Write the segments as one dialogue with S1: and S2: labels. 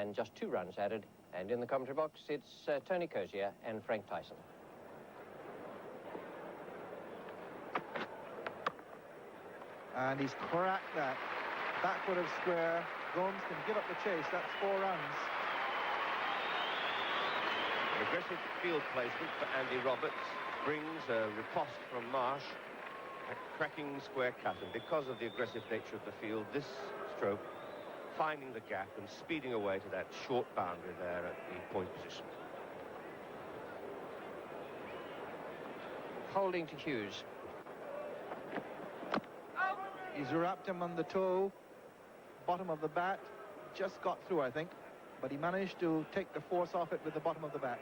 S1: and just 2 runs added. And in the commentary box, it's Tony Cozier and Frank Tyson.
S2: And he's cracked that. Backward of square. Gomes can give up the chase. That's 4 runs.
S3: An aggressive field placement for Andy Roberts brings a riposte from Marsh. A cracking square cut, and because of the aggressive nature of the field, this stroke finding the gap and speeding away to that short boundary there at the point position.
S1: Holding to Hughes.
S2: He's wrapped him on the toe, bottom of the bat. Just got through, I think, but he managed to take the force off it with the bottom of the bat.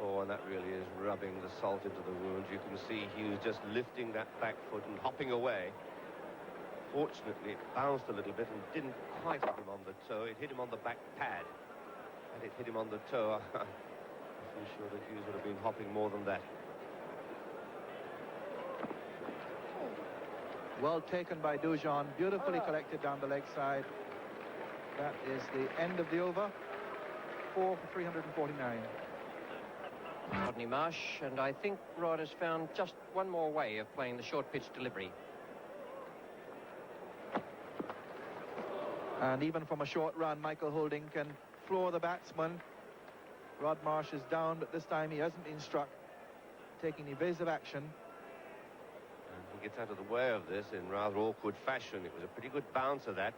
S3: Oh, and that really is rubbing the salt into the wound. You can see Hughes just lifting that back foot and hopping away. Fortunately, it bounced a little bit and didn't quite hit him on the toe. It hit him on the back pad. Had it hit him on the toe, I'm sure that Hughes would have been hopping more than that.
S2: Well taken by Dujon. Beautifully collected down the leg side. That is the end of the over. 4 for 349.
S1: Rodney Marsh, and I think Rod has found just one more way of playing the short pitch delivery.
S2: And even from a short run, Michael Holding can floor the batsman. Rod Marsh is down, but this time he hasn't been struck, taking evasive action.
S3: And he gets out of the way of this in rather awkward fashion. It was a pretty good bouncer, that.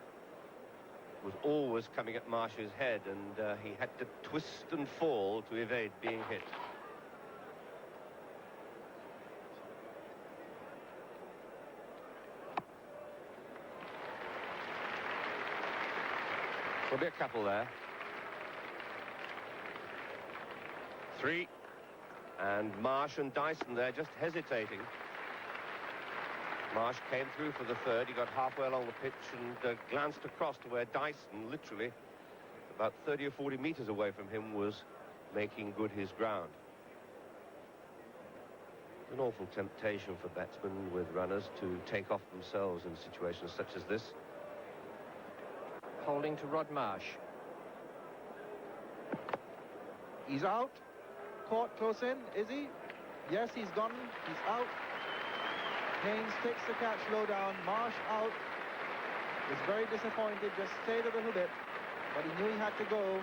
S3: It was always coming at Marsh's head, and he had to twist and fall to evade being hit. There'll be a couple there. 3. And Marsh and Dyson there just hesitating. Marsh came through for the 3rd. He got halfway along the pitch and glanced across to where Dyson, literally about 30 or 40 meters away from him, was making good his ground. An awful temptation for batsmen with runners to take off themselves in situations such as this.
S1: Holding to Rod Marsh.
S2: He's out. Caught close in, is he? Yes, he's gone. He's out. Haynes takes the catch low down. Marsh out. Was very disappointed, just stayed a little bit, but he knew he had to go.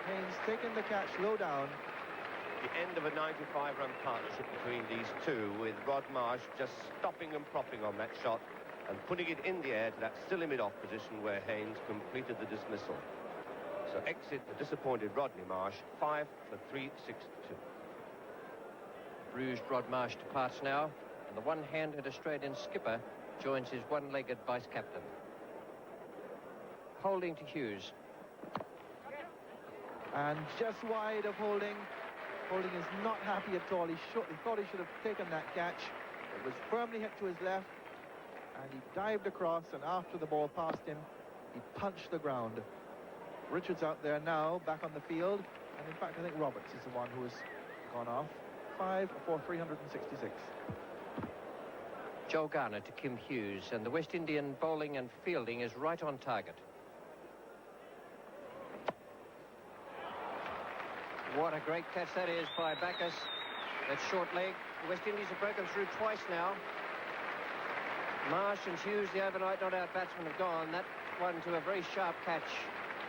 S2: Haynes taking the catch low down.
S3: The end of a 95-run partnership between these two, with Rod Marsh just stopping and propping on that shot and putting it in the air to that silly mid-off position where Haynes completed the dismissal. So exit the disappointed Rodney Marsh, 5 for 362.
S1: Bruised Rod Marsh departs now, and the one-handed Australian skipper joins his one-legged vice-captain. Holding to Hughes.
S2: And just wide of Holding. Holding is not happy at all. He thought he should have taken that catch. It was firmly hit to his left, and he dived across, and after the ball passed him, he punched the ground. Richards out there now, back on the field, and in fact I think Roberts is the one who has gone off. 5 for 366.
S1: Joel Garner to Kim Hughes, and the West Indian bowling and fielding is right on target. What a great catch that is by Bacchus. That short leg. The West Indies have broken through twice now. Marsh and Hughes, the overnight not-out batsmen, have gone. That one to a very sharp catch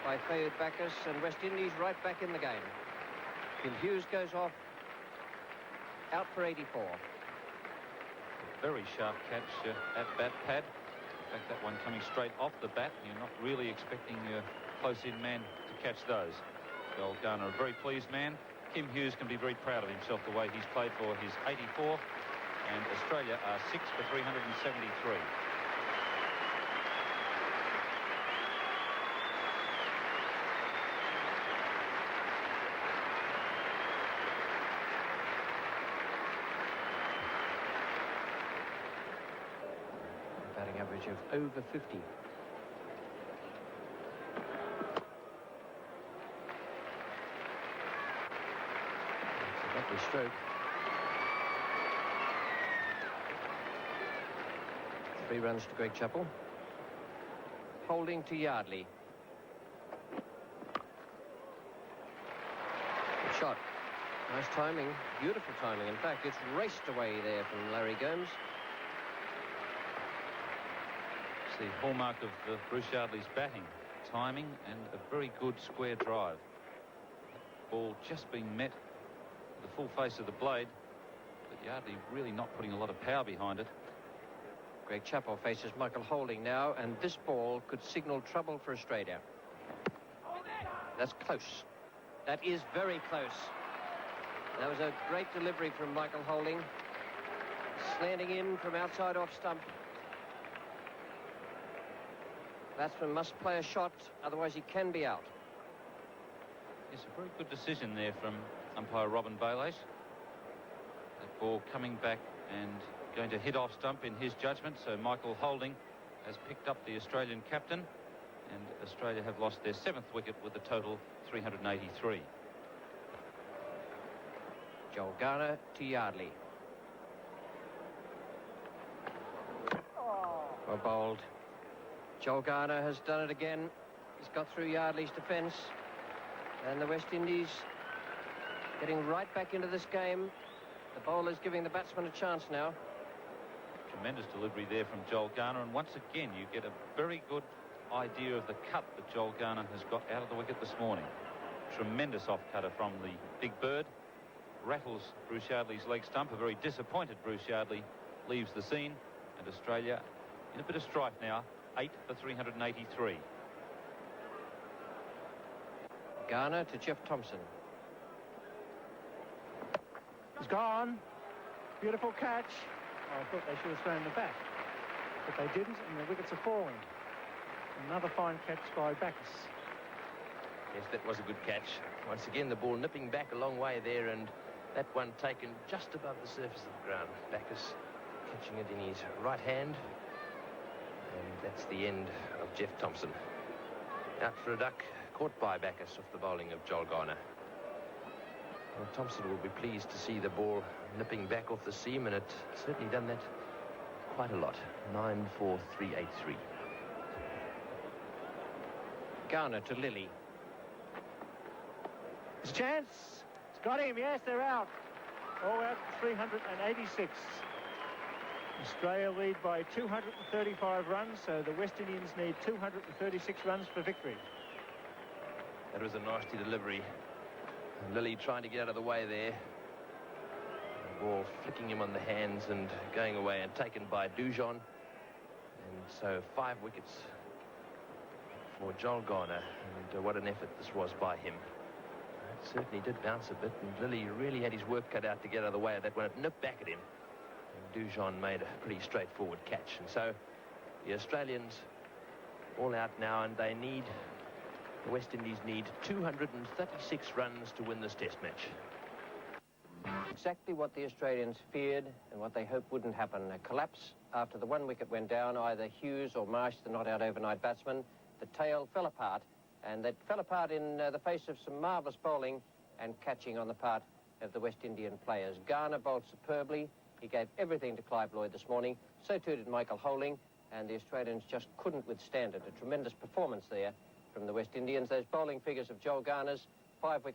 S1: by Fayed Bacchus, and West Indies right back in the game. Kim Hughes goes off, out for 84.
S4: Very sharp catch at bat pad. In fact, that one coming straight off the bat. You're not really expecting your close-in man to catch those. Joel Garner, a very pleased man. Kim Hughes can be very proud of himself the way he's played for his 84. And Australia are 6 for 373.
S1: Batting average of over 50. That's a lovely stroke. 3 runs to Greg Chappell. Holding to Yardley. shot. Nice timing, beautiful timing. In fact, it's raced away there from Larry Gomes.
S4: It's the hallmark of Bruce Yardley's batting. Timing and a very good square drive. Ball just being met with the full face of the blade, but Yardley really not putting a lot of power behind it.
S1: Greg Chappell faces Michael Holding now, and this ball could signal trouble for Australia. That's close. That is very close. That was a great delivery from Michael Holding. Slanting in from outside off stump. Batsman must play a shot, otherwise he can be out.
S4: It's a very good decision there from umpire Robin Bailey. That ball coming back and going to hit off stump in his judgment. So Michael Holding has picked up the Australian captain, and Australia have lost their 7th wicket with a total 383.
S1: Joel Garner to Yardley. Well bowled. Joel Garner has done it again. He's got through Yardley's defence. And the West Indies getting right back into this game. The bowler's giving the batsman a chance now.
S4: Tremendous delivery there from Joel Garner, and once again you get a very good idea of the cut that Joel Garner has got out of the wicket this morning. Tremendous off cutter from the big bird. Rattles Bruce Yardley's leg stump. A very disappointed Bruce Yardley leaves the scene, and Australia in a bit of strife now. 8 for 383.
S1: Garner to Jeff Thompson.
S5: It's gone. Beautiful catch. I thought they should have thrown the bat, but they didn't, and the wickets are falling. Another fine catch by Backus.
S6: Yes, that was a good catch. Once again, the ball nipping back a long way there, and that one taken just above the surface of the ground. Backus catching it in his right hand. And that's the end of Jeff Thompson. Out for a duck, caught by Backus off the bowling of Joel Garner. Well, Thompson will be pleased to see the ball nipping back off the seam, and it's certainly done that quite a lot. 9-4-3-8-3.
S1: Garner to Lilly.
S5: There's a chance. It's got him. Yes, they're out. All out 386. Australia lead by 235 runs, so the West Indians need 236 runs for victory.
S6: That was a nasty delivery. Lilly trying to get out of the way there. The ball flicking him on the hands and going away, and taken by Dujon. And so 5 wickets for Joel Garner, and what an effort this was by him. It certainly did bounce a bit, and Lilly really had his work cut out to get out of the way of that one. It nipped back at him. Dujon made a pretty straightforward catch, and so the Australians all out now, and the West Indies need 236 runs to win this test match.
S1: Exactly what the Australians feared and what they hoped wouldn't happen. A collapse after the 1 wicket went down. Either Hughes or Marsh, the not-out overnight batsman. The tail fell apart, and that fell apart in the face of some marvellous bowling and catching on the part of the West Indian players. Garner bowled superbly. He gave everything to Clive Lloyd this morning. So too did Michael Holding, and the Australians just couldn't withstand it. A tremendous performance there from the West Indians. Those bowling figures of Joel Garner's 5 wickets.